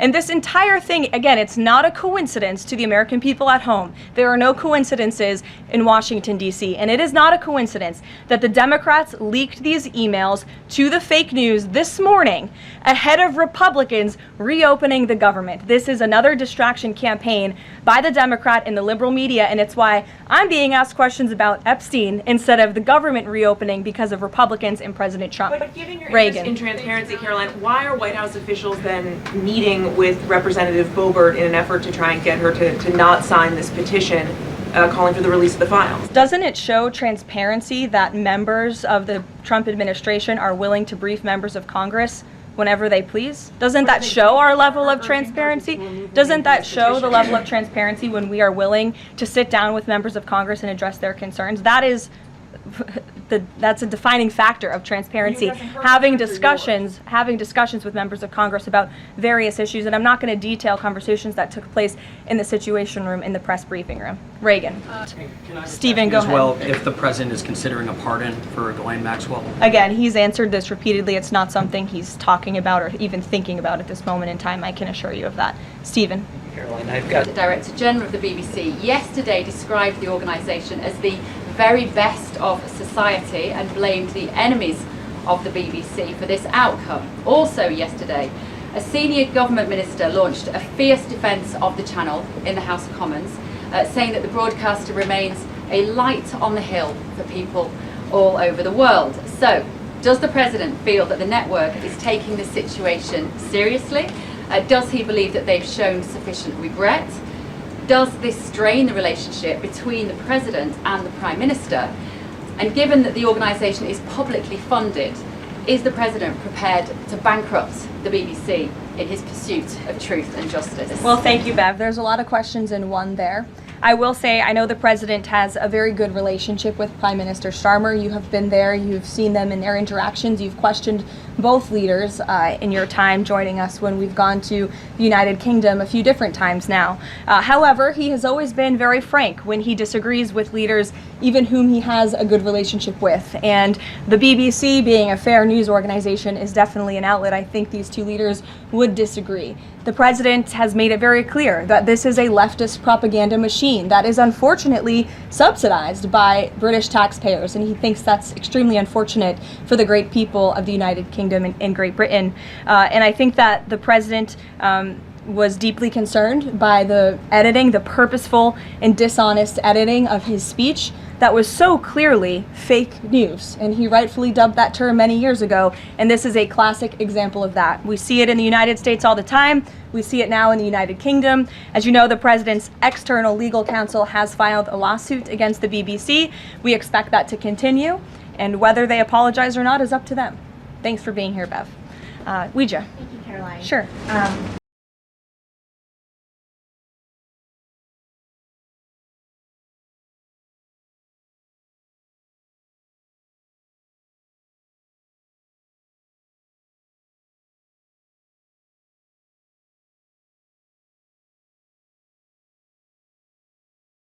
And this entire thing, again, it's not a coincidence to the American people at home. There are no coincidences in Washington, D.C. And it is not a coincidence that the Democrats leaked these emails to the fake news this morning ahead of Republicans reopening the government. This is another distraction campaign by the Democrat and the liberal media, and it's why I'm being asked questions about Epstein instead of the government reopening because of Republicans and President Trump. But given your interest in transparency, Caroline, why are White House officials then meeting with Representative Boebert in an effort to try and get her to not sign this petition calling for the release of the files? Doesn't it show transparency that members of the Trump administration are willing to brief members of Congress whenever they please? Doesn't that show our level of transparency? Doesn't that show the level of transparency when we are willing to sit down with members of Congress and address their concerns? That's a defining factor of transparency. Having discussions with members of Congress about various issues, and I'm not going to detail conversations that took place in the Situation Room in the press briefing room. Reagan. Stephen, go ahead. Well, if the president is considering a pardon for Ghislaine Maxwell. Again, he's answered this repeatedly. It's not something he's talking about or even thinking about at this moment in time. I can assure you of that. Stephen. Caroline, I've got... The Director General of the BBC yesterday described the organisation as the very best of society and blamed the enemies of the BBC for this outcome. Also yesterday, a senior government minister launched a fierce defence of the channel in the House of Commons, saying that the broadcaster remains a light on the hill for people all over the world. So, does the President feel that the network is taking the situation seriously? Does he believe that they've shown sufficient regret? Does this strain the relationship between the President and the Prime Minister? And given that the organisation is publicly funded, is the President prepared to bankrupt the BBC in his pursuit of truth and justice? Well, thank you, Bev. There's a lot of questions in one there. I will say I know the President has a very good relationship with Prime Minister Starmer. You have been there, you've seen them in their interactions, you've questioned both leaders in your time joining us when we've gone to the United Kingdom a few different times now. However, he has always been very frank when he disagrees with leaders, even whom he has a good relationship with. And the BBC, being a fair news organization, is definitely an outlet. I think these two leaders would disagree. The President has made it very clear that this is a leftist propaganda machine that is unfortunately subsidized by British taxpayers, and he thinks that's extremely unfortunate for the great people of the United Kingdom and Great Britain. And I think that the President was deeply concerned by the editing, the purposeful and dishonest editing of his speech that was so clearly fake news, and he rightfully dubbed that term many years ago, and this is a classic example of that. We see it in the United States all the time. We see it now in the United Kingdom. As you know, the President's external legal counsel has filed a lawsuit against the BBC. We expect that to continue, and whether they apologize or not is up to them. Thanks for being here, Bev. Ouija. Thank you, Caroline. Sure.